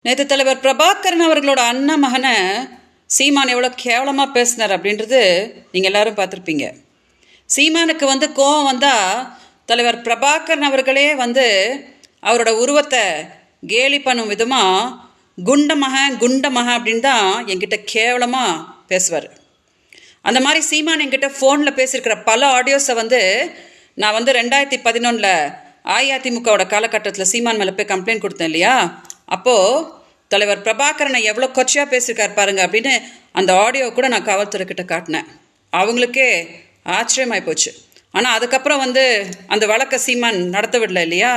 நேற்று தலைவர் பிரபாகரன் அவர்களோட அண்ணா மகனை சீமான் எவ்வளோ கேவலமாக பேசினார் அப்படின்றது நீங்கள் எல்லாரும் பார்த்துருப்பீங்க. சீமானுக்கு கோவம் வந்தால் தலைவர் பிரபாகரன் அவர்களே அவரோட உருவத்தை கேலி பண்ணும் விதமாக குண்டமக அப்படின்னு தான் என்கிட்ட கேவலமாக பேசுவார். அந்த மாதிரி சீமான் என்கிட்ட ஃபோனில் பேசியிருக்கிற பல ஆடியோஸை நான் 2011 அஇஅதிமுகவோட காலகட்டத்தில் சீமான் மேலே போய் கம்ப்ளைண்ட் கொடுத்தேன் இல்லையா, அப்போது தலைவர் பிரபாகரனை எவ்வளோ கொச்சையாக பேசியிருக்கார் பாருங்க அப்படின்னு அந்த ஆடியோ கூட நான் காவல்துறைக்கிட்ட காட்டினேன். அவங்களுக்கே ஆச்சரியமாகி போச்சு. ஆனால் அதுக்கப்புறம் அந்த வழக்கை சீமான் நடத்த விடல இல்லையா,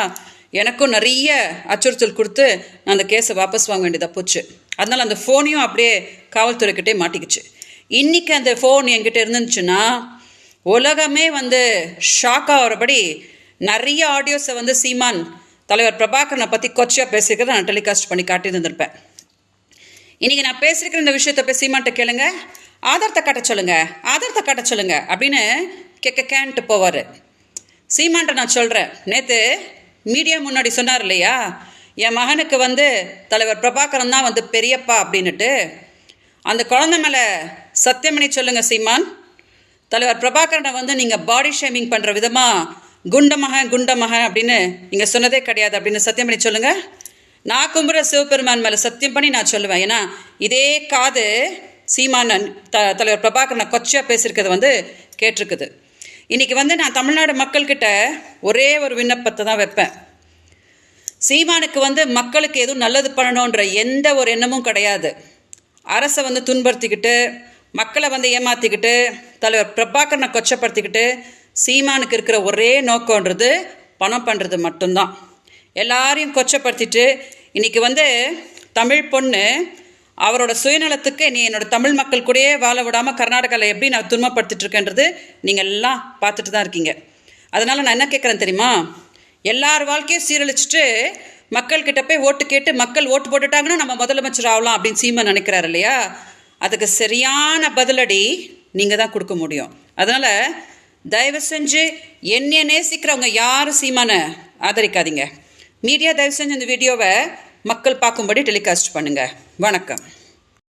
எனக்கும் நிறைய அச்சுறுத்தல் கொடுத்து நான் அந்த கேஸை வாபஸ் வாங்க வேண்டியதாக போச்சு. அதனால் அந்த ஃபோனையும் அப்படியே காவல்துறைக்கிட்டே மாட்டிக்கிச்சு. இன்றைக்கி அந்த ஃபோன் என்கிட்ட இருந்துச்சுன்னா உலகமே ஷாக் ஆகிறபடி நிறைய ஆடியோஸை சீமான் தலைவர் பிரபாகரனை பற்றி கொச்சையாக பேசியிருக்கிறத நான் டெலிகாஸ்ட் பண்ணி காட்டி இருந்திருப்பேன். இன்றைக்கி நான் பேசியிருக்கிற இந்த விஷயத்தை போய் சீமான்ட்ட கேளுங்க, ஆதாரத்தை காட்ட சொல்லுங்க அப்படின்னு கேன்ட்டு போவார். சீமான்ட்ட நான் சொல்கிறேன், நேற்று மீடியா முன்னாடி சொன்னார் இல்லையா, என் மகனுக்கு தலைவர் பிரபாகரன் தான் பெரியப்பா அப்படின்னுட்டு. அந்த குழந்தை மேலே சத்தியம் பண்ணி சொல்லுங்கள் சீமான், தலைவர் பிரபாகரனை நீங்கள் பாடி ஷேமிங் பண்ணுற விதமாக குண்டமக அப்படின்னு நீங்கள் சொன்னதே கிடையாது அப்படின்னு சத்தியம் பண்ணி சொல்லுங்கள். நான் கும்புற சிவபெருமான் மேலே சத்தியம் பண்ணி நான் சொல்லுவேன். ஏன்னா இதே காது சீமான் தலைவர் பிரபாகரனை கொச்சையாக பேசியிருக்கிறது கேட்டிருக்குது. இன்றைக்கி நான் தமிழ்நாடு மக்கள்கிட்ட ஒரே ஒரு விண்ணப்பத்தை தான் வைப்பேன். சீமானுக்கு மக்களுக்கு எதுவும் நல்லது பண்ணணுன்ற எந்த ஒரு எண்ணமும் கிடையாது. அரசை துன்படுத்திக்கிட்டு மக்களை ஏமாற்றிக்கிட்டு தலைவர் பிரபாகரனை கொச்சப்படுத்திக்கிட்டு சீமானுக்கு இருக்கிற ஒரே நோக்கன்றது பணம் பண்ணுறது மட்டும்தான். எல்லாரையும் கொச்சப்படுத்திட்டு இன்றைக்கி தமிழ் பொண்ணு அவரோட சுயநலத்துக்கு நீ என்னோட தமிழ் மக்கள் கூடயே வாழ விடாமல் கர்நாடகாவில் எப்படி நான் துன்பப்படுத்திட்டு இருக்கேன்றது நீங்கள் எல்லாம் பார்த்துட்டு தான் இருக்கீங்க. அதனால் நான் என்ன கேட்குறேன் தெரியுமா, எல்லார் வாழ்க்கையும் சீரழிச்சிட்டு மக்கள்கிட்ட போய் ஓட்டு கேட்டு மக்கள் ஓட்டு போட்டுட்டாங்கன்னா நம்ம முதலமைச்சர் ஆகலாம் அப்படின்னு சீமான் நினைக்கிறாரு இல்லையா, அதுக்கு சரியான பதிலடி நீங்கள் தான் கொடுக்க முடியும். அதனால் தயவு செஞ்சு என்னைய நேசிக்கிறவங்க யாரும் சீமானை ஆதரிக்காதீங்க. மீடியா தயவு செஞ்சு இந்த வீடியோவை மக்கள் பார்க்கும்படி டெலிகாஸ்ட் பண்ணுங்கள். வணக்கம்.